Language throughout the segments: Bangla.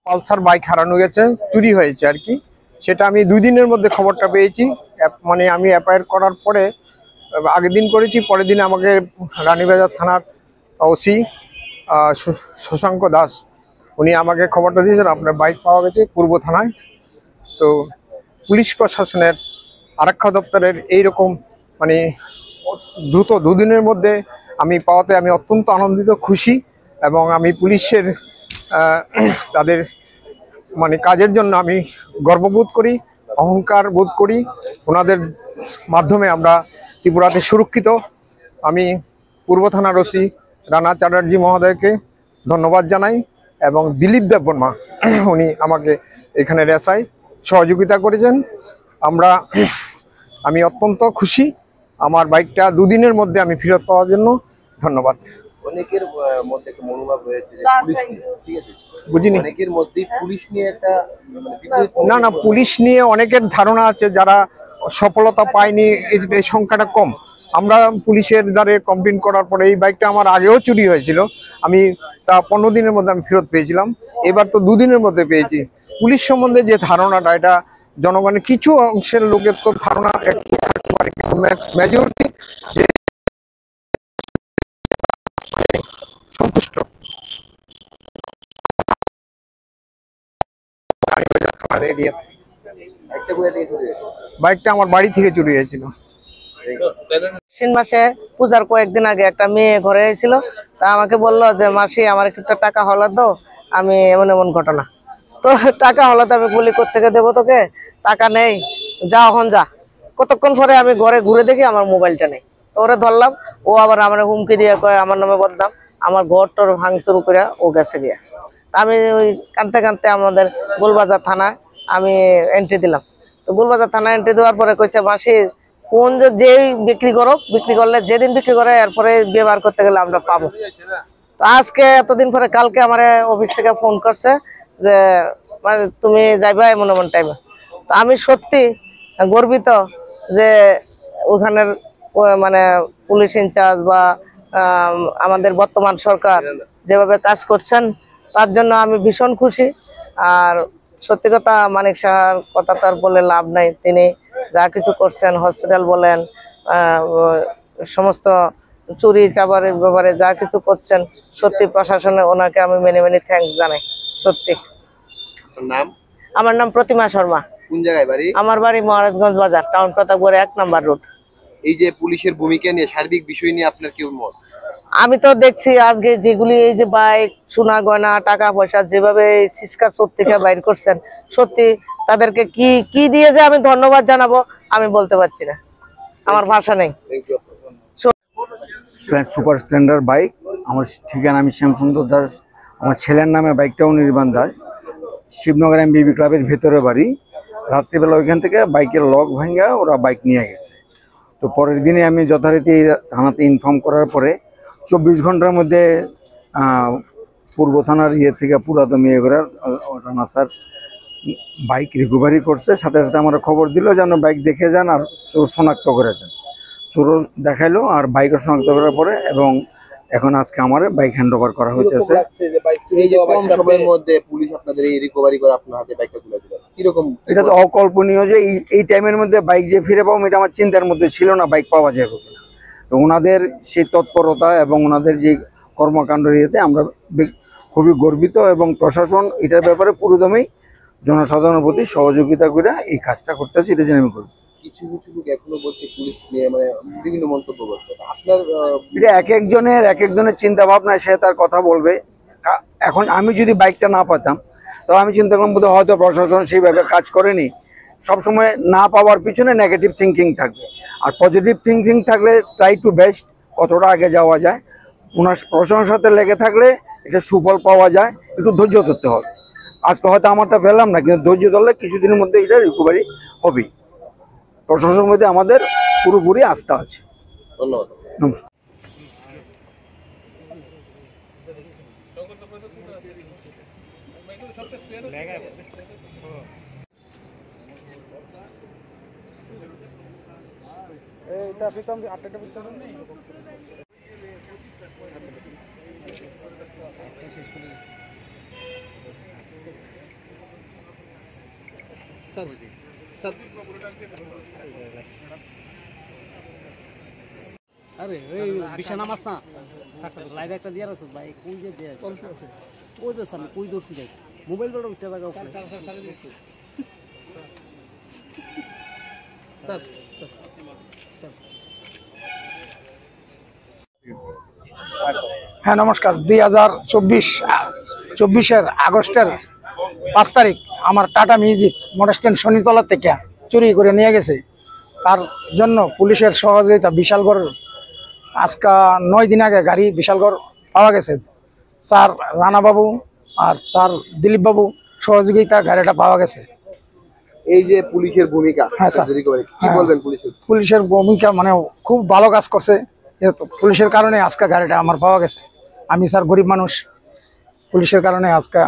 পালসার বাইক হারানো গেছে, চুরি হয়েছে আর কি। সেটা আমি 2 দিনের মধ্যে খবরটা পেয়েছি। মানে আমি এফআইআর করার পরে আগের দিন করেছি, পরের দিন আমাকে রানীবাজার থানার ওসি শশাঙ্ক দাস উনি আমাকে খবরটা দিয়েছেন আপনার বাইক পাওয়া গেছে পূর্ব থানায়। তো পুলিশ প্রশাসনের আরক্ষা দপ্তরের এইরকম মানে দ্রুত 2 দিনের মধ্যে আমি পাওয়াতে আমি অত্যন্ত আনন্দিত, খুশি। এবং আমি পুলিশের তাদের মানে কাজের জন্য আমি গর্ববোধ করি, অহংকার বোধ করি। ওনাদের মাধ্যমে আমরা ত্রিপুরাতে সুরক্ষিত। আমি পূর্ব থানার ওসি রানা চ্যাটার্জি মহোদয়কে ধন্যবাদ জানাই এবং দিলীপ দেববর্মা উনি আমাকে এখানে রেসায় সহযোগিতা করেছেন। আমি অত্যন্ত খুশি। আমার বাইকটা 2 দিনের মধ্যে আমি ফেরত পাওয়ার জন্য ধন্যবাদ। অনেকের মধ্যে একটা মনোভাব রয়েছে যে পুলিশ নিয়ে, ঠিক আছে, বুঝিনি অনেকের মধ্যে পুলিশ নিয়ে একটা না পুলিশ নিয়ে অনেকের ধারণা আছে, যারা সফলতা পায়নি এই সংখ্যাটা কম। আমরা পুলিশের দ্বারে কমপ্লেন করার পরে এই বাইকটা আমার আগেও চুরি হয়েছিল, আমি তা 15 দিনের মধ্যে আমি ফেরত পেয়েছিলাম। এবার তো 2 দিনের মধ্যে পেয়েছি। পুলিশ সম্বন্ধে যে ধারণাটা, এটা জনগণের কিছু অংশের লোকের তো ধারণা একটু থাকতে পারে, কিন্তু মেজরিটি যে সন্তুষ্ট। বাইকটা আমার বাড়ি থেকে চুরি হয়েছিল। আশ্বিন মাসে পূজার কয়েকদিন আগে একটা মেয়ে ঘরে এসেছিল, তা আমাকে বললো যে মাসি আমার একটু টাকা হলা দাও, আমি এমন এমন ঘটনা। তো টাকা হলাতে আমি বলি কোত্থেকে দেবো তোকে, টাকা নেই, যা এখন যা। কতক্ষণ পরে আমি ঘরে ঘুরে দেখি আমার মোবাইলটা নেই। তো ওরে ধরলাম, ও আবার আমার হুমকি দিয়ে কয় আমার নামে বদনাম, আমার ঘর টর ভাঙচুর করে ও গেছে গিয়া। আমি ওই কাঁদতে কাঁদতে আমাদের গোলবাজার থানায় আমি এন্ট্রি দিলাম। তো গোলবাজার থানায় এন্ট্রি দেওয়ার পরে কইছে মাসি কোন যেই বিক্রি করো, বিক্রি করলে যেদিন বিক্রি করে এরপরে ব্যবহার করতে গেলে আমরা পাবো। তো আজকে এতদিন পরে কালকে আমার অফিস থেকে ফোন করছে যে তুমি যাইবা এমন এমন টাইমে। তো আমি সত্যি গর্বিত যে ওখানের মানে পুলিশ ইনচার্জ বা আমাদের বর্তমান সরকার যেভাবে কাজ করছেন তার জন্য আমি ভীষণ খুশি। আর সত্যি কথা মানিক সাহার কথা তার বলে লাভ নাই, তিনি যা কিছু করছেন, হসপিটাল বলেন, সমস্ত চুরি চাবারের ব্যাপারে যা কিছু করছেন, সত্যি প্রশাসনে ওনাকে আমি মেনে মেনে থ্যাঙ্কস জানাই। সত্যি। নাম? আমার নাম প্রতিমা শর্মা। কোন জায়গায় বাড়ি? আমার বাড়ি মহারাজগঞ্জ বাজার, টাউন প্রতাপগড় 1 নম্বর রোড। এই যে পুলিশের ভূমিকা নিয়ে সার্বিক বিষয় নিয়ে আপনার কি মত? আমি তো দেখছি আজকে যেগুলি এই যে বাইক, সোনা গয়না, টাকা পয়সা যেভাবে সিসকা চোর থেকে বাইর করছেন, সত্যি তাদেরকে কি কি দিয়ে যে আমি ধন্যবাদ জানাবো আমি বলতে পারছি না, আমার ভাষা নেই। সুপার স্প্লেন্ডার বাইক, আমার ঠিকানা আমি শ্যামসুন্দর দাস, আমার ছেলের নামে বাইকটাও নির্বাণ দাস, শিবনগর এমবিবি ক্লাবের ভেতরে বাড়ি। রাত্রিবেলা ওইখান থেকে বাইকের লক ভাঙা ওরা বাইক নিয়ে গেছে। তো পরের দিনে আমি যথারীতি থানাতে ইনফর্ম করার পরে 24 ঘন্টার মধ্যে পূর্ব থানার থেকে পুরাতন মেয়েগড়ার রানা স্যার বাইক রিকভারি করছে। সাথে সাথে আমার খবর দিল যেন বাইক দেখে যান আর চোর শনাক্ত করে যান। চোর দেখাইলো আর বাইকও শনাক্ত করার পরে, এবং এখন আজকে আমার বাইক হ্যান্ড ওভার করা হইতেছে। এটা তো অকল্পনীয় যে এই টাইমের মধ্যে বাইক যে ফিরে পাবো, এটা আমার চিন্তার মধ্যে ছিল না বাইক পাওয়া যাবে কিনা। তো ওনাদের সেই তৎপরতা এবং ওনাদের যে কর্মকাণ্ড ইয়েতে আমরা খুবই গর্বিত, এবং প্রশাসন এটার ব্যাপারে পুরোদমেই জনসাধারণের প্রতি সহযোগিতা করে এই কাজটা করতেছে, এটা জেনে আমি করব। কিছু কিছু লোক এখনো বলছে পুলিশ নিয়ে মানে বিভিন্ন মন্তব্য করছে, আপনার এটা এক একজনের চিন্তা ভাবনা, সে তার কথা বলবে। এখন আমি যদি বাইকটা না পেতাম তো আমি চিন্তা করলাম বোধহয় হয়তো প্রশাসন সেইভাবে কাজ করেনি। সবসময় না পাওয়ার পিছনে নেগেটিভ থিঙ্কিং থাকবে, আর পজিটিভ থিঙ্কিং থাকলে ট্রাই টু বেস্ট, কতটা আগে যাওয়া যায়। ওনার প্রশাসনের সাথে লেগে থাকলে এটা সুফল পাওয়া যায়, একটু ধৈর্য ধরতে হবে। আজকে হয়তো আমারটা পেলাম না, কিন্তু ধৈর্য ধরলে কিছুদিনের মধ্যে এটা রিকভারি হবেই। প্রশাসনের মধ্যে আমাদের পুরোপুরি আস্থা আছে। ধন্যবাদ। নমস্কার। আরে এই বিছানা মাছ না লাইভ একটা দিয়ে আছে ভাই, কই যে দিয়ে আছে ওই তো সামনে কই দর্শি দেখ মোবাইল বড় উঠে থাকা স্যার স্যার হ্যাঁ নমস্কার। 2024 আগস্টের 5 তারিখ আমার tata music motor stand Shanitala থেকে চুরি করে নিয়ে গেছে। তার জন্য পুলিশের সহযোগিতা বিশালগড় আজকে 9 দিন আগে গাড়ি বিশালগড় পাওয়া গেছে। স্যার রানাবাবু আর স্যার দিলীপবাবু সহযোগিতা গাড়িটা পাওয়া গেছে। এই যে পুলিশের ভূমিকা, হ্যাঁ, স্যার। রিকভারি কি হ্যাঁ। বলবেন পুলিশের? পুলিশের ভূমিকা মানে খুব ভালো কাজ করছে। যেহেতু পুলিশের কারণে আজকে গাড়িটা আমার পাওয়া গেছে। আমি স্যার গরিব মানুষ, পুলিশের কারণে আজকে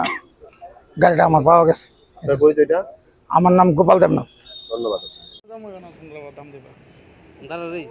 গাড়িটা আমার পাওয়া গেছে। আপনার পরিচয়টা? আমার নাম গোপাল দেবনাথ। ধন্যবাদ। দাঁড়া রে